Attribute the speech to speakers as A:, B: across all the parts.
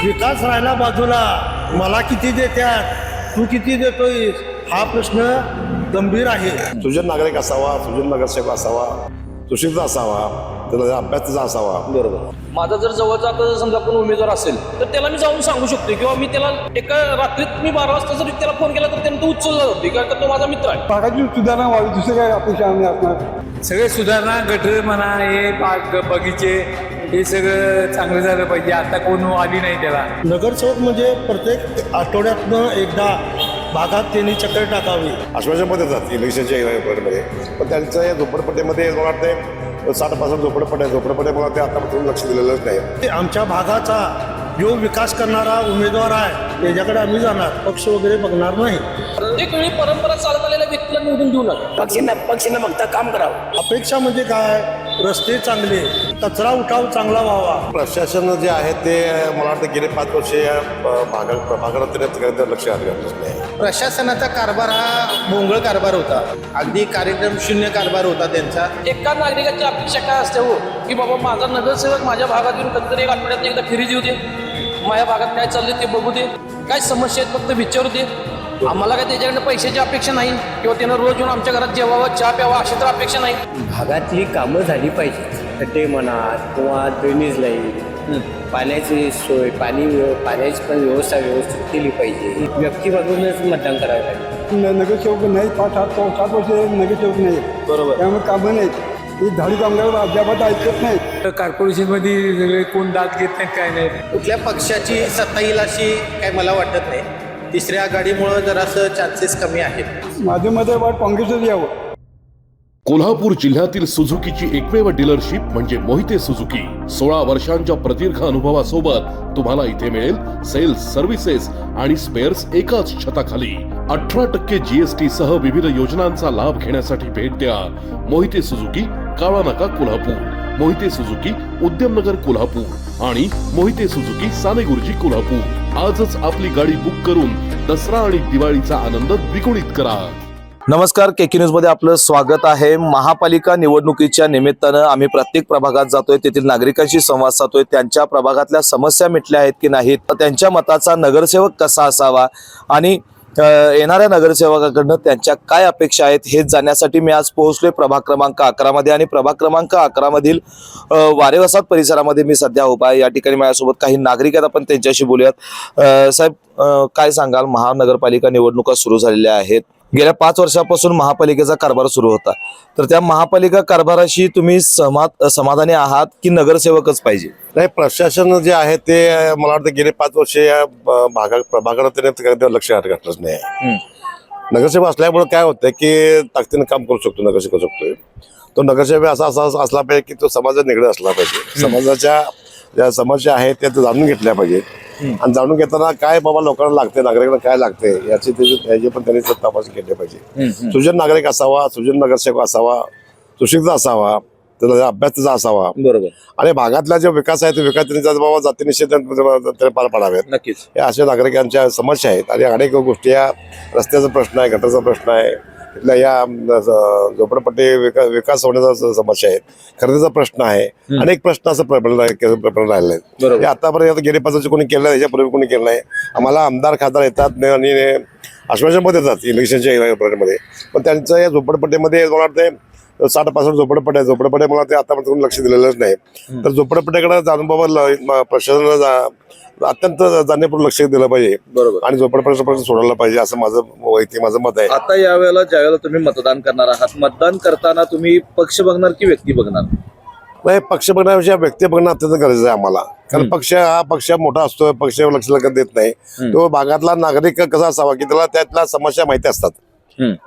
A: विकास राहिला बाजूला, मला किती देत्यात, तू किती देतोय, हा प्रश्न गंभीर आहे.
B: सुजन नागरिक असावा, सुजन नगरसेवक असावा, सुशिक्षित असावा, त्याला अभ्यासाचा असावा.
C: बरोबर. माझा जर जवळचा आता जर समजा कोण उमेदवार असेल तर त्याला मी जाऊन सांगू शकतो किंवा मी त्याला एका रात्रीत मी 12 वाजता जरी त्याला फोन केला तर त्यानं तो उचलला जातो कारण का तो माझा मित्र आहे.
D: भागाची सुधारणा व्हावी, दुसरं काय अपेक्षा आम्ही असणार.
E: सगळे सुधारणा, गटर म्हणा, हे बाग बगीचे, हे सगळं चांगलं झालं पाहिजे. आता कोण आली नाही त्याला.
A: नगरसेवक म्हणजे प्रत्येक आठवड्यातनं एकदा भागात त्यांनी चक्कर टाकावी.
B: आश्वासनमध्ये जातात इलेक्शनच्या मध्ये, पण त्यांचं या झोपडपट्टीमध्ये मला वाटतं 60% झोपडपट्ट्या मला ते आतापर्यंत लक्ष दिलेलंच नाही.
A: ते आमच्या भागाचा जो विकास करणारा उमेदवार आहे त्याच्याकडे आम्ही जाणार, पक्ष वगैरे बघणार नाही.
C: प्रत्येक वेळी परंपरा चालत आलेल्या व्यक्तीला निवडून देऊ नका. पक्षीनं फक्त काम करावं.
A: अपेक्षा म्हणजे काय, रस्ते चांगले, कचरा उठाव चांगला व्हावा.
B: प्रशासन जे आहे ते मला वाटतं गेले 5 वर्ष या भागात लक्ष घातलंच नाही.
F: प्रशासनाचा कारभार हा भोंगळ कारभार होता, अगदी कार्यक्रम शून्य कारभार होता त्यांचा.
C: एका नागरिकाची अपेक्षा काय असते हो की बाबा माझा नगरसेवक माझ्या भागात येऊन कधीतरी एक आठवड्यात एकदा फेरी देऊ दे, माझ्या भागात काय चाललंय ते बघू दे, काय समस्या आहेत फक्त विचारू दे. आम्हाला काय त्याच्याकडनं पैशाची अपेक्षा नाही किंवा त्यानं रोज येऊन आमच्या घरात जेवावं, चहा प्यावा अशी तर अपेक्षा नाही.
G: भागातली कामं झाली पाहिजे. खड्डे म्हणा किंवा ड्रेनेज लाईन, पाण्याची सोय, पाण्याची पण व्यवस्था व्यवस्थित केली पाहिजे. व्यक्ती बघूनच मतदान करायला पाहिजे.
D: नगरसेवक नाही, 5-7 वर्ष नगरसेवक नाही.
C: बरोबर.
D: त्यामुळे कामं नाहीत. ही धाडी कामगार अद्याप ऐकत नाहीत.
E: कॉर्पोरेशनमध्ये सगळे कोण दाद घेत नाहीत, काय नाही.
F: कुठल्या पक्षाची सत्ता येईल अशी काय मला वाटत नाही. तिसऱ्या आघाडीमुळं जरासं चान्सेस कमी आहेत.
D: माझं मत आहे काँग्रेसच यावं.
H: कोल्हापूर जिल्ह्यातील सुझुकीची एकमेव डीलरशिप म्हणजे मोहिते सुझुकी. 16 वर्षांच्या प्रदीर्घ अनुभवासोबत तुम्हाला इथे मिळेल सेल्स, सर्व्हिसेस आणि स्पेअर्स एकाच छताखाली. 18% GST सह विविध योजनांचा लाभ घेण्यासाठी भेट द्या. मोहिते सुझुकी, काळा नाका, कोल्हापूर. मोहिते सुझुकी, उद्यमनगर, कोल्हापूर आणि मोहिते सुझुकी, सानेगुरुजी, कोल्हापूर. आजच आपली गाडी बुक करून दसरा आणि दिवाळीचा आनंद द्विगुणित करा.
I: नमस्कार, केके न्यूज मध्ये आपलं स्वागत आहे. महापालिका निवडणुकीच्या निमित्तानं आम्ही प्रत्येक प्रभागात जातोय, तेथील नागरिकांशी संवाद साधतोय. त्यांच्या प्रभागातल्या समस्या मिटल्या आहेत की नाहीत, त्यांच्या मताचा नगरसेवक कसा असावा आणि येणाऱ्या नगरसेवकाकडनं त्यांच्या काय अपेक्षा आहेत हे जाणण्यासाठी मी आज पोहोचलोय प्रभाग क्रमांक 11 मध्ये. आणि प्रभाग क्रमांक 11 मधील वारेवसात परिसरामध्ये मी सध्या उभा आहे. या ठिकाणी माझ्यासोबत काही नागरिक आहेत, आपण त्यांच्याशी बोलूयात. साहेब, काय सांगाल, महानगरपालिका निवडणुका सुरू झालेल्या आहेत. गेल्या 5 वर्षापासून महापालिकेचा कारभार सुरू होता, तर त्या महापालिका कारभाराशी तुम्ही समाधानी आहात की नगरसेवकच पाहिजे?
B: नाही, प्रशासन जे आहे ते मला वाटतं गेले 5 वर्ष या भागात लक्ष घातलंच नाही. नगरसेवक असल्यामुळे काय होतं की ताकदीनं काम करू शकतो, नगरसेवक करू शकतोय. तो नगरसेवक असा असला पाहिजे की तो समाजात निगडीत असला पाहिजे. समाजाच्या ज्या समस्या आहेत त्या जाणून घेतल्या पाहिजे आणि जाणून घेताना काय बाबा लोकांना लागते, नागरिकांना काय लागते याची पण त्यांनी तपासणी केली पाहिजे. सुजन नागरिक असावा, सुजन नगरसेवक असावा, सुशिक्षित असावा, त्याला अभ्यासाचा असावा.
C: बरोबर.
B: आणि भागातला जो विकास आहे तो विकास त्यांनी बाबा जातीनिश्चित पार पाडावेत.
C: नक्कीच.
B: हे अशा नागरिकांच्या समस्या आहेत. आणि अनेक गोष्टी, या रस्त्याचा प्रश्न आहे, गटारचा प्रश्न आहे, इथल्या या झोपडपट्टी विकास होण्याचा समस्या आहेत, खरेदीचा प्रश्न आहे, अनेक प्रश्न असं प्रबळ राहिलेले आहेत. हे आतापर्यंत गेले 5 वर्ष कोणी केलं नाही, याच्यापूर्वी कोणी केलं नाही. आम्हाला आमदार खासदार येतात आणि आश्वासनमध्ये येतात इलेक्शनच्या मध्ये, पण त्यांचं या झोपडपट्टीमध्ये मला वाटतं 60% झोपडपट्ट्या मला ते आतापर्यंत लक्ष दिलेलंच नाही. तर झोपडपट्ट्याकडे जाणून बाबा प्रशासनाला अत्यंत जाणीवपूर्वक लक्ष दिलं पाहिजे. बरोबर. आणि झोपडपट्टी सोडायला पाहिजे असं माझं मत आहे.
C: आता यावेळेला ज्यावेळेला तुम्ही मतदान करणार आहात, मतदान करताना तुम्ही पक्ष बघणार की व्यक्ती बघणार?
B: नाही, पक्ष बघण्यापेक्षा व्यक्ती बघणं अत्यंत गरजेचं आहे आम्हाला. कारण पक्ष मोठा असतो, पक्ष लक्ष देत नाही. तो भागातला नागरिक कसा असावा की त्याला त्यातल्या समस्या माहिती असतात.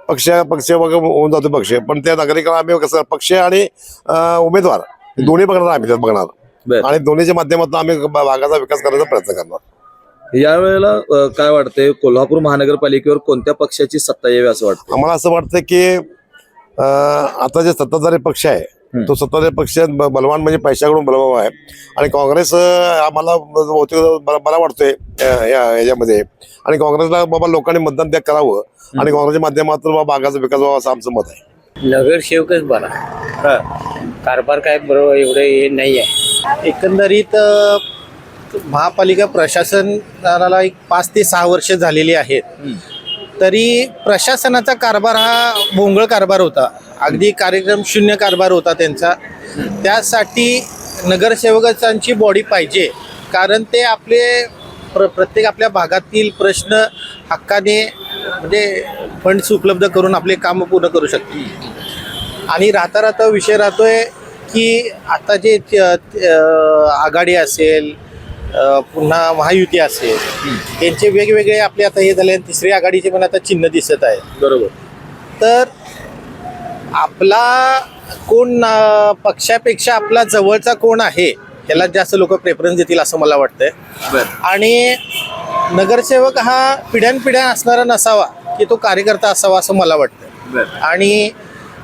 B: पक्ष होऊन जातो पक्ष, पण त्या नागरिकांना आम्ही कसं पक्ष आणि उमेदवार दोन्ही बघणार, आम्ही त्यात बघणार आणि दोन्हीच्या माध्यमातून आम्ही भागाचा विकास करण्याचा प्रयत्न करणार.
C: यावेळेला काय वाटतंय, कोल्हापूर महानगरपालिकेवर कोणत्या पक्षाची सत्ता यावी असं वाटतं?
B: आम्हाला असं वाटतं की आता जे सत्ताधारी पक्ष आहे तो सत्ताधारी पक्ष बलवान म्हणजे पैशाकडून बलवान आहे. आणि काँग्रेस आम्हाला बरा वाटतोय याच्यामध्ये. आणि काँग्रेसला बाबा लोकांनी मतदान त्या करावं आणि काँग्रेसच्या माध्यमातून बाबा भागाचा विकास व्हावा असं आमचं मत आहे.
G: नगरसेवकच बरा. कारभार काय बरोबर एवढं हे नाही आहे.
F: एकंदरीत महापालिका प्रशासनाला एक 5 ते 6 वर्ष झालेली आहेत. तरी प्रशासनाचा कारभार हा भोंगळ कारभार होता. अगदी कार्यक्रम शून्य कारभार होता त्यांचा. त्यासाठी नगरसेवकांची बॉडी पाहिजे, कारण ते आपले प्रत्येक आपल्या भागातील प्रश्न हक्काने म्हणजे फंड्स उपलब्ध करून आपले कामं पूर्ण करू शकतील. आणि राहता विषय राहतोय की आता जे आघाडी असेल, पुन्हा महायुती असेल, त्यांचे वेगवेगळे आपले आता हे झाले. तिसरी आघाडीचे पण आता चिन्ह दिसत आहे.
I: बरोबर.
F: तर आपला कोण पक्षापेक्षा आपला जवळचा कोण आहे याला जास्त लोक प्रेफरन्स देतील असं मला वाटतंय. आणि नगरसेवक हा पिढ्यानपिढ्या असणारा नसावा, की तो कार्यकर्ता असावा असं मला वाटतं. आणि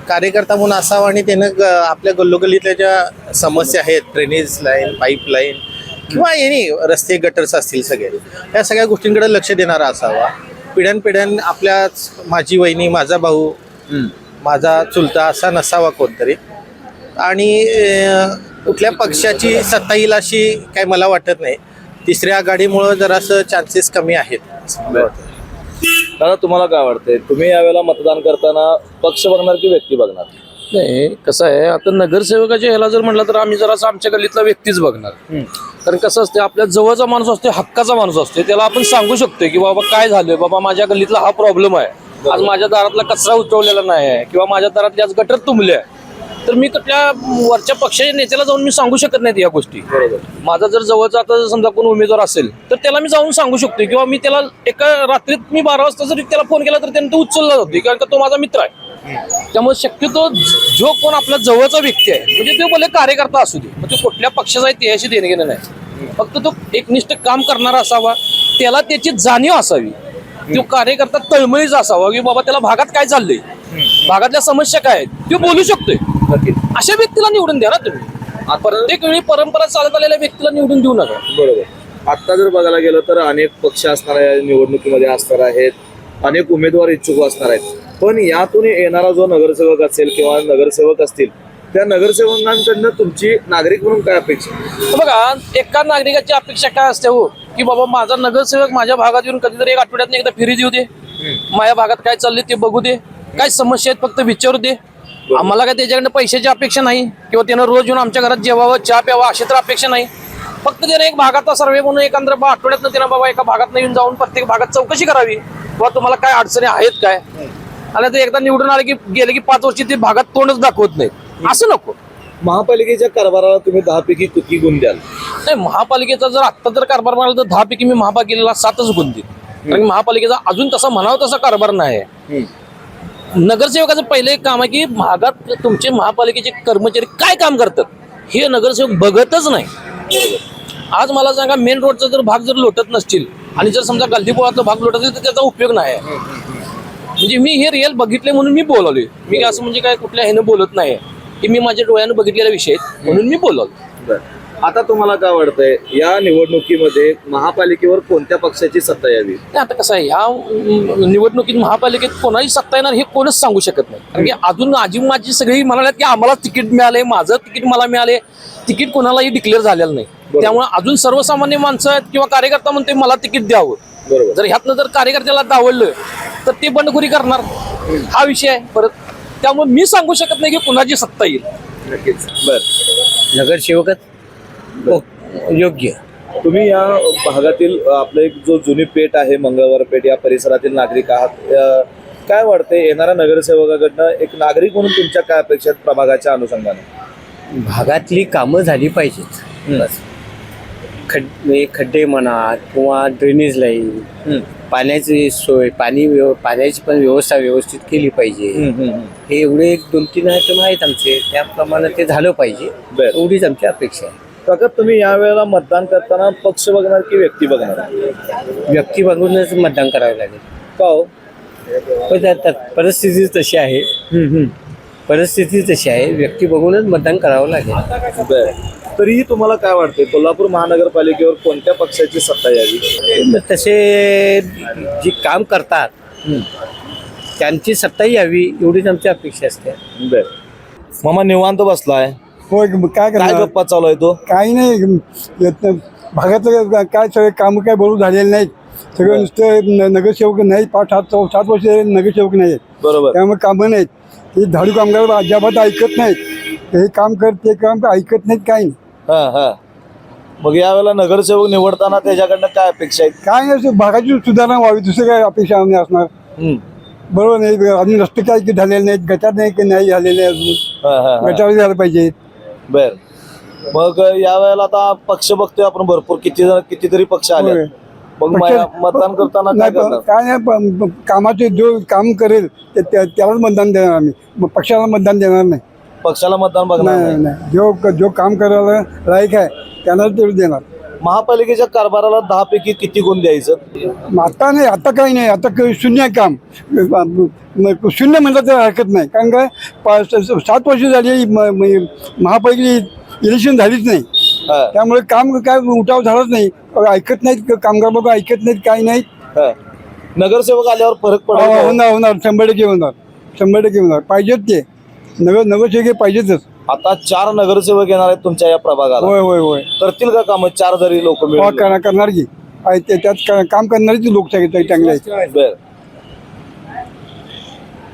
F: कार्यकर्ता म्हणून असावा आणि त्यानं आपल्या गल्लोगल्लीतल्या ज्या समस्या आहेत, ड्रेनेज लाईन, पाईपलाईन किंवा एनी रस्ते गटर्स असतील, सगळे या सगळ्या गोष्टींकडे लक्ष देणारा असावा. पिढ्यानपिढ्यान आपल्या माझी वहिनी, माझा भाऊ, माझा चुलता असा नसावा कोणतरी. आणि कुठल्या पक्षाची सत्ता येईल अशी काय मला वाटत नाही. तिसऱ्या आघाडीमुळं जरासं चान्सेस कमी आहेत.
I: दादा, तुम्हाला काय वाटतंय? तुम्ही यावेळेला मतदान करताना पक्ष बघणार की व्यक्ती बघणार?
C: नाही, कसं आहे, आता नगरसेवकाच्या ह्याला जर म्हटलं तर आम्ही जरासं आमच्या गल्लीतला व्यक्तीच बघणार. कारण कसं असते, आपल्या जवळचा माणूस असतो, हक्काचा माणूस असतो, त्याला आपण सांगू शकतो की बाबा काय झालं, बाबा माझ्या गल्लीतला हा प्रॉब्लेम आहे, आज माझ्या दारातला कचरा उठवलेला नाही आहे किंवा माझ्या दारातली आज गटर तुंबले आहे. तर मी कुठल्या वरच्या पक्षाच्या नेत्याला जाऊन मी सांगू शकत नाहीत या गोष्टी. माझा जर जवळचा आता समजा कोण उमेदवार असेल तर त्याला मी जाऊन सांगू शकतो किंवा मी त्याला एका रात्रीत मी 12 वाजता जरी त्याला फोन केला तर त्याने तो उचलला जातो, कारण का तो माझा मित्र आहे. त्यामुळे शक्यतो जो कोण आपला जवळचा व्यक्ती आहे, म्हणजे तो बोले कार्यकर्ता असू दे, म्हणजे कुठल्या पक्षाचा आहे त्याशी देणं घेणं नाही, फक्त तो एकनिष्ठ काम करणारा असावा, त्याला त्याची जाणीव असावी. तो कार्यकर्ता तळमळीचा असावा की बाबा त्याला भागात काय चाललंय, भागातल्या समस्या काय आहेत, तो बोलू शकतोय. अशा व्यक्तीला निवडून द्या ना तुम्ही. प्रत्येक वेळी परंपरा चालत आलेल्या व्यक्तीला निवडून देऊ नका.
I: बरोबर. आता जर बघायला गेलं तर अनेक पक्ष असणार आहे, निवडणुकीमध्ये असणार आहेत, अनेक उमेदवार इच्छुक असणार आहेत. पण यातून येणारा जो नगरसेवक असेल किंवा नगरसेवक असतील, त्या नगरसेवकांकडनं तुमची नागरिक म्हणून काय अपेक्षा?
C: बघा, एका नागरिकाची अपेक्षा काय असते हो, की बाबा माझा नगरसेवक माझ्या भागात येऊन कधीतरी एक आठवड्यात एकदा फेरी देऊ दे, माझ्या भागात काय चालले ते बघू दे, काय समस्या आहेत फक्त विचारू दे. आम्हाला काय त्याच्याकडनं पैशाची अपेक्षा नाही किंवा त्यानं रोज येऊन आमच्या घरात जेवावं, चहा प्यावा अशी तर अपेक्षा नाही. फक्त त्यानं एक भागाचा सर्वे म्हणून एखाद्या आठवड्यातनं त्यानं बाबा एका भागात येऊन जाऊन प्रत्येक भागात चौकशी करावी, किंवा तुम्हाला काय अडचणी आहेत काय. आणि ते एकदा निवडून आले की गेले की 5 वर्षी ते भागात तोंडच दाखवत नाही, असं नको.
I: महापालिकेच्या कारभाराला तुम्ही 10 पैकी किती गुण द्याल?
C: नाही, महापालिकेचा जर आत्ता जर कारभार म्हणाला तर 10 पैकी मी महापालिकेला 7च गुण देईन. कारण महापालिकेचा अजून तसा म्हणावा तसा कारभार नाही. नगरसेवकाचं पहिलं एक काम आहे की भागात तुमचे महापालिकेचे कर्मचारी काय काम करतात हे नगरसेवक बघतच नाही. आज मला सांगा, मेन रोडचा जर भाग जर लोटत नसतील आणि जर समजा गल्लीपोळातला भाग लोटत असेल तर त्याचा उपयोग नाही. म्हणजे मी हे रिअल बघितले म्हणून मी बोलावले. मी असं म्हणजे काय कुठल्या ह्यानं बोलत नाही की मी माझ्या डोळ्यानं बघितलेला विषय म्हणून मी बोलावलो.
I: आता तुम्हाला काय वाटतंय, या निवडणुकीमध्ये महापालिकेवर कोणत्या पक्षाची सत्ता यावी?
C: नाही, आता कसं आहे, ह्या निवडणुकीत महापालिकेत कोणाही सत्ता येणार हे कोणच सांगू शकत नाही. कारण की अजून माझी सगळी म्हणाल्यात की आम्हाला तिकीट मिळाले, माझं तिकीट मला मिळाले, तिकीट कोणालाही डिक्लेअर झालेलं नाही. त्यामुळे अजून सर्वसामान्य माणसं आहेत किंवा कार्यकर्ता म्हणते मला तिकीट द्यावं. जर ह्यातनं जर कार्यकर्त्याला दावडलं तर ते बंडखोरी करणार, हा विषय आहे परत. त्यामुळे मी सांगू शकत नाही की कुणाची सत्ता येईल.
I: नक्कीच. बर,
G: नगरसेवकच योग्य.
I: तुम्ही या भागातील आपलं एक जो जुनी पेठ आहे, मंगळवार पेठ, या परिसरातील नागरिक आहात, काय वाटतंय येणाऱ्या नगरसेवकाकडनं एक नागरिक म्हणून तुमच्या काय अपेक्षा आहेत प्रभागाच्या अनुषंगाने?
G: भागातली कामं झाली पाहिजेत. बस खड्डे म्हणा किंवा ड्रेनेज लाईन, पाण्याची सोय, पाण्याची पण व्यवस्था व्यवस्थित केली पाहिजे. हे एवढे 2-3 आयटम आहेत आमचे, त्याप्रमाणे ते झालं पाहिजे, एवढीच आमची अपेक्षा आहे.
I: काका, तुम्ही यावेळेला मतदान करताना पक्ष बघणार की व्यक्ती बघणार?
G: व्यक्ती बघूनच मतदान करावं लागेल.
I: का हो?
G: पण आता परिस्थिती तशी आहे, परिस्थिती तशी आहे, व्यक्ती बघूनच मतदान करावं लागेल.
I: तरीही तुम्हाला काय वाटतंय, कोल्हापूर महानगरपालिकेवर कोणत्या पक्षाची सत्ता यावी?
G: तसे जे काम करतात त्यांची सत्ता यावी एवढीच आमची अपेक्षा असते.
I: मामा निवांत बसलाय,
D: होय मग काय
I: काय
D: करणार
I: गप्पा चालू आहे तो?
D: काही नाही भागातलं काय सगळे कामं काय बरोबर झालेले नाहीत. सगळं नुसतं नगरसेवक नाही 5-7 वर्ष नगरसेवक नाही आहेत.
I: बरोबर.
D: त्यामुळे कामं नाहीत. हे झाडू कामगार अजिबात ऐकत नाहीत. हे काम कर ते काम ऐकत नाहीत काही नाही.
I: हा हा. मग यावेळेला नगरसेवक निवडताना त्याच्याकडनं काय अपेक्षा आहेत?
D: काय नाही असं भागाची सुधारणा व्हावी दुसरं काय अपेक्षा नाही असणार. बरोबर नाही अजून रस्ते काय झालेले नाहीत गटार नाही झालेले अजून
I: हा, हा, हा.
D: गटार झालं पाहिजे.
I: बर. मग यावेळेला आता पक्ष बघतोय आपण भरपूर कितीतरी पक्ष आले.
D: होय.
I: मग मतदान करताना काय
D: नाही
I: करणार?
D: काय नाही कामाचे जो काम करेल त्यालाच मतदान देणार आम्ही मग पक्षाला मतदान देणार नाही.
I: पक्षाला मतदान बघणार
D: नाही
I: नाही.
D: नाही जो काम करायला लायक आहे त्यांनाच तेवढं देणार.
I: महापालिकेच्या कारभाराला 10 पैकी किती गुण द्यायचं?
D: आता नाही आता काही नाही आता शून्य आहे काम. शून्य म्हटलं तर हरकत नाही कारण काय 7 वर्ष झाली महापालिकेची इलेक्शन झालीच नाही.
I: हा,
D: त्यामुळे काम काय उठाव झालाच नाही. ऐकत नाहीत कामगार लोक ऐकत नाहीत काही नाहीत.
I: हा. नगरसेवक आल्यावर फरक पडेल का?
D: होणार 100% होणार 100% होणार पाहिजेत ते नगरसेवक पाहिजेतच.
I: आता 4 नगरसेवक येणार आहेत तुमच्या या प्रभागाला.
D: होय होय होय
I: करतील का काम? 4 जरी लोक मिळून?
D: करणार की त्यात काम करणारीच लोक चांगले आहेत.
I: बर.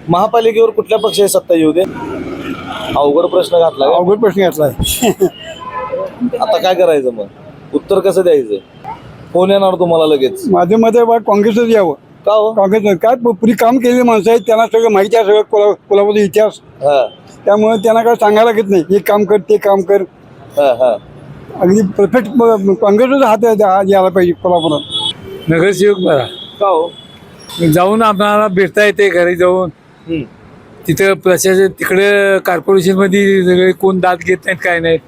I: महापालिकेवर कुठल्या पक्षाची सत्ता येऊ दे? अवघड प्रश्न घातला का?
D: अवघड प्रश्न घातलाय.
I: आता काय करायचं मग? उत्तर कसं द्यायचं? कोण येणार तुम्हाला लगेच?
D: माझ्या मते बा काँग्रेसच यावं.
I: का हो?
D: काँग्रेस काय पुरी काम केलेली माणसं आहेत त्यांना सगळं माहिती आहे सगळं कोल्हापूरचा इतिहास.
I: हा,
D: त्यामुळे त्यांना काय सांगायला लागत नाही हे काम कर ते काम कर.
I: हा, हा.
D: अगदी परफेक्ट काँग्रेसच हात यायला पाहिजे कोल्हापुरात.
E: नगरसेवक बरा
I: का हो?
E: जाऊन आपल्याला भेटता येते घरी जाऊन.
I: हम्म.
E: तिथं प्रशासन तिकडे कॉर्पोरेशन मध्ये सगळे कोण दाद घेत नाहीत काय नाही.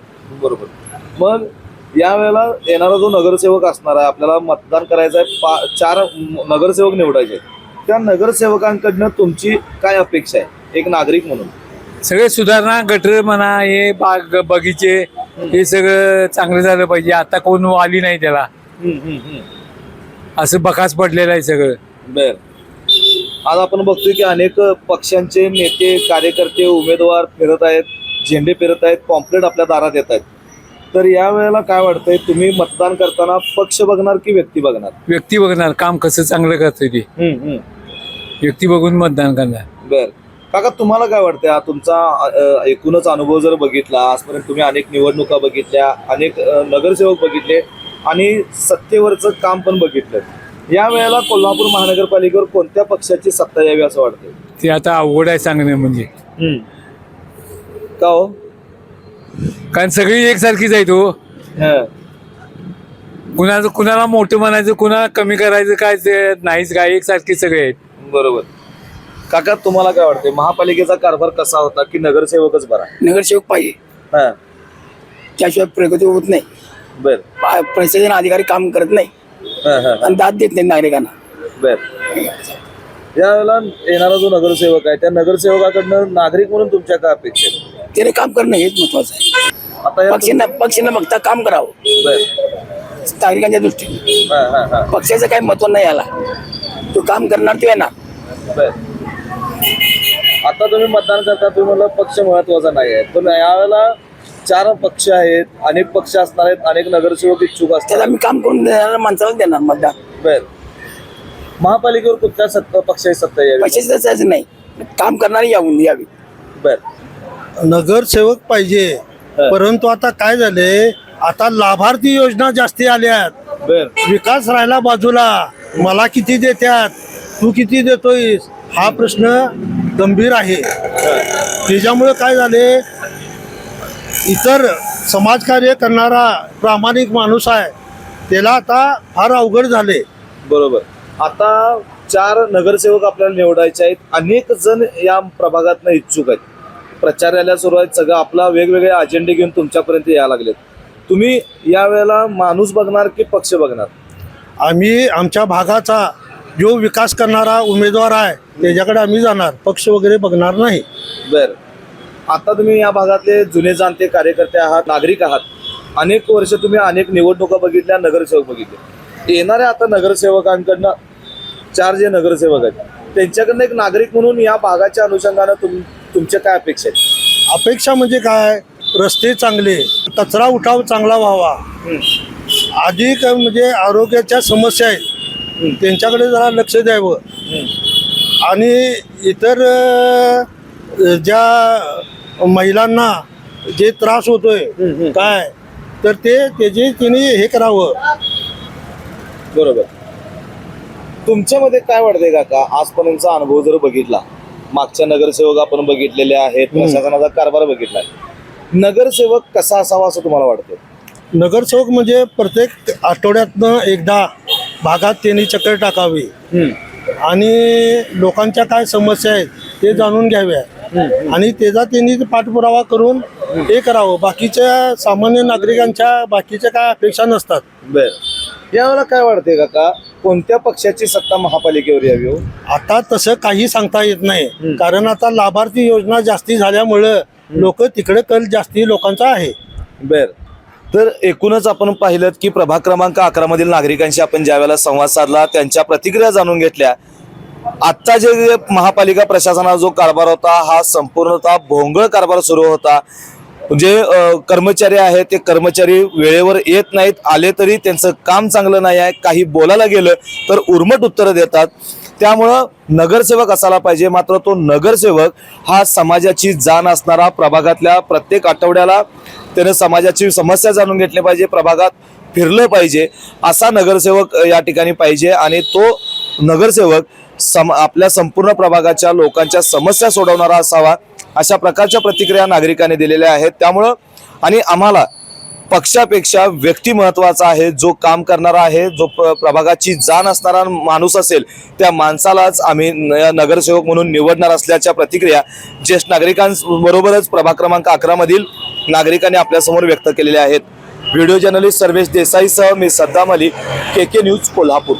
I: बरोबर. मग यावेळेला येणारा जो नगरसेवक असणार आहे आपल्याला मतदान करायचं आहे. 4 नगरसेवक निवडायचे. त्या नगरसेवकांकडनं तुमची काय अपेक्षा आहे एक नागरिक म्हणून?
E: सगळे सुधारणा गटर म्हणा हे बाग बगीचे हे सगळं चांगलं झालं पाहिजे. आता कोण आली नाही त्याला असं बकास पडलेलं आहे सगळं.
I: बर. आज आपण बघतोय की अनेक पक्षांचे नेते कार्यकर्ते उमेदवार फिरत आहेत, झेंडे फिरत आहेत, पॉम्पलेट आपल्या दारात येत आहेत. तर या वेळेला काय वाटतंय तुम्ही मतदान करताना पक्ष बघणार की व्यक्ती बघणार?
E: व्यक्ती बघणार काम कसं चांगलं करतोय ते व्यक्ती बघून मतदान करणार.
I: बर. काका तुम्हाला काय वाटतंय? हा तुमचा एकूणच अनुभव जर बघितला आजपर्यंत तुम्ही अनेक निवडणुका बघितल्या, अनेक नगरसेवक बघितले आणि सत्तेवरचं काम पण बघितलं. या वेळेला कोल्हापूर महानगरपालिकेवर कोणत्या पक्षाची सत्ता यावी असं वाटतंय?
E: ते आता अवघड आहे सांगणं म्हणजे.
I: का हो?
E: कारण सगळी एकसारखीच आहे तो. कुणाला मोठं म्हणायचं कुणाला कमी करायचं काय ते नाहीच काय एकसारखे सगळे आहेत.
I: बरोबर. काका तुम्हाला काय वाटतंय महापालिकेचा कारभार कसा होता की नगरसेवकच बरा?
J: नगरसेवक पाहिजे
I: हा.
J: त्याशिवाय प्रगती होत नाही.
I: बर.
J: प्रशासन अधिकारी काम करत नाही
I: हा, हा.
J: आणि दाद देत नाही नागरिकांना.
I: बर. यावेळेला येणारा जो नगरसेवक आहे त्या नगरसेवकाकडनं नागरिक म्हणून तुमच्या काय अपेक्षा आहेत?
J: त्याने काम करणं हेच महत्वाचं आहे.
I: आता या
J: पक्षांना बघता काम करावं
I: बर.
J: नागरिकांच्या दृष्टीने.
I: हा, हा, हा.
J: पक्षाचं काही महत्व नाही याला. तो काम करणार तो येणार.
I: बर. आता तुम्ही मतदान करता तुम्ही म्हणलं पक्ष महत्वाचा नाही आहे पण यावेळेला 4 पक्ष आहेत, अनेक पक्ष असणार आहेत, अनेक नगरसेवक इच्छुक
J: त्याला
I: असतात.
J: मी काम करून देणार माणसाला देणार मतदान.
I: बर. महापालिकेवर कुठल्या पक्षाची सत्ता यावी?
J: पैशाचं तसं नाही काम करणारी यावी.
I: बर.
A: नगरसेवक पाहिजे. परंतु आता काय झाले आता लाभार्थी योजना जास्ती आल्यात.
I: बर.
A: विकास राहिला बाजूला. मला किती देत्यात तू किती देतोयस हा प्रश्न गंभीर आहे. त्याच्यामुळे काय झाले इतर समाजकार्य करणारा प्रामाणिक माणूस आहे त्याला आता फार अवघड झाले.
I: बरोबर. आता 4 नगरसेवक आपल्याला निवडायचे आहेत. अनेक जण या प्रभागातनं इच्छुक आहेत. प्रचार यायला सुरू आहेत. सगळं आपला वेगवेगळे अजेंडे घेऊन तुमच्यापर्यंत यायला लागलेत. तुम्ही या वेळेला माणूस बघणार की पक्ष बघणार?
A: आम्ही आमच्या भागाचा जो विकास करणारा उमेदवार आहे त्याच्याकडे आम्ही जाणार. पक्ष वगैरे बघणार नाही.
I: बर. आता तुम्ही या भागातले जुने जाणते कार्यकर्ते आहात, नागरिक आहात. अनेक वर्ष तुम्ही अनेक निवडणुका बघितल्या, नगरसेवक बघितले. येणाऱ्या आता नगरसेवकांकडनं 4 जे नगरसेवक आहेत त्यांच्याकडनं एक नागरिक म्हणून या भागाच्या अनुषंगानं तुमच्या काय अपेक्षा आहेत?
A: अपेक्षा म्हणजे काय रस्ते चांगले, कचरा उठाव चांगला व्हावा, अधिक म्हणजे आरोग्याच्या समस्या आहेत त्यांच्याकडे जरा लक्ष द्यावं आणि इतर ज्या महिलांना जे त्रास होतोय काय तर त्याचे तिने हे करावं.
I: बरोबर. तुमच्यामध्ये काय वाटतंय काका, आजपर्यंतचा अनुभव जर बघितला, मागच्या नगरसेवक आपण बघितलेले आहेत, प्रशासनाचा कारभार बघितलाय, नगरसेवक कसा असावा असं तुम्हाला वाटतं?
A: नगरसेवक म्हणजे प्रत्येक आठवड्यातनं एकदा भागात त्यांनी चक्कर टाकावी आणि लोकांच्या काय समस्या आहेत ते जाणून घ्याव्या आणि त्याचा त्यांनी पाठपुरावा करून हे करावं. बाकीच्या सामान्य नागरिकांच्या बाकीच्या काय अपेक्षा नसतात.
I: बर, यावेळेला काय वाटतंय काका, कोणत्या पक्षाची सत्ता महापालिकेवर यावी हो?
A: आता तसं काही सांगता येत नाही कारण आता लाभार्थी योजना जास्ती झाल्यामुळं लोक तिकडे कल जास्ती लोकांचा आहे.
I: बर, तर एकूणच आपण पाहिलं की प्रभाग क्रमांक 11 मधील नागरिकांशी आपण ज्या वेळेला संवाद साधला, त्यांच्या प्रतिक्रिया जाणून घेतल्या. आत्ता जे महापालिका प्रशासनाचा जो कारभार होता हा संपूर्णतः भोंगळ कारभार सुरू होता. जे कर्मचारी आहेत ते कर्मचारी वेळेवर येत नाहीत, आले तरी त्यांचं काम चांगलं नाही आहे, काही बोलायला गेलं तर उर्मट उत्तरं देतात. त्यामुळं नगरसेवक असायला पाहिजे, मात्र तो नगरसेवक हा समाजाची जाण असणारा, प्रभागातल्या प्रत्येक आठवड्याला त्यानं समाजाची समस्या जाणून घेतली पाहिजे, प्रभागात फिरलं पाहिजे, असा नगरसेवक या ठिकाणी पाहिजे आणि तो नगरसेवक आपल्या संपूर्ण प्रभागाच्या लोकांच्या समस्या सोडवणारा असावा. अशा प्रकारच्या प्रतिक्रिया नागरिकांनी दिलेल्या आहेत. त्यामुळं आणि आम्हाला पक्षापेक्षा व्यक्ती महत्वाचा आहे, जो काम करणारा आहे, जो प्रभागाची जाण असणारा माणूस असेल त्या माणसालाच आम्ही नगरसेवक म्हणून निवडणार असल्याच्या प्रतिक्रिया ज्येष्ठ नागरिकांबरोबरच प्रभाग क्रमांक 11 मधील नागरिकांनी आपल्यासमोर व्यक्त केलेल्या आहेत. व्हिडिओ जर्नलिस्ट सर्वेश देसाईसह मी सद्दाम अली, KK न्यूज कोल्हापूर.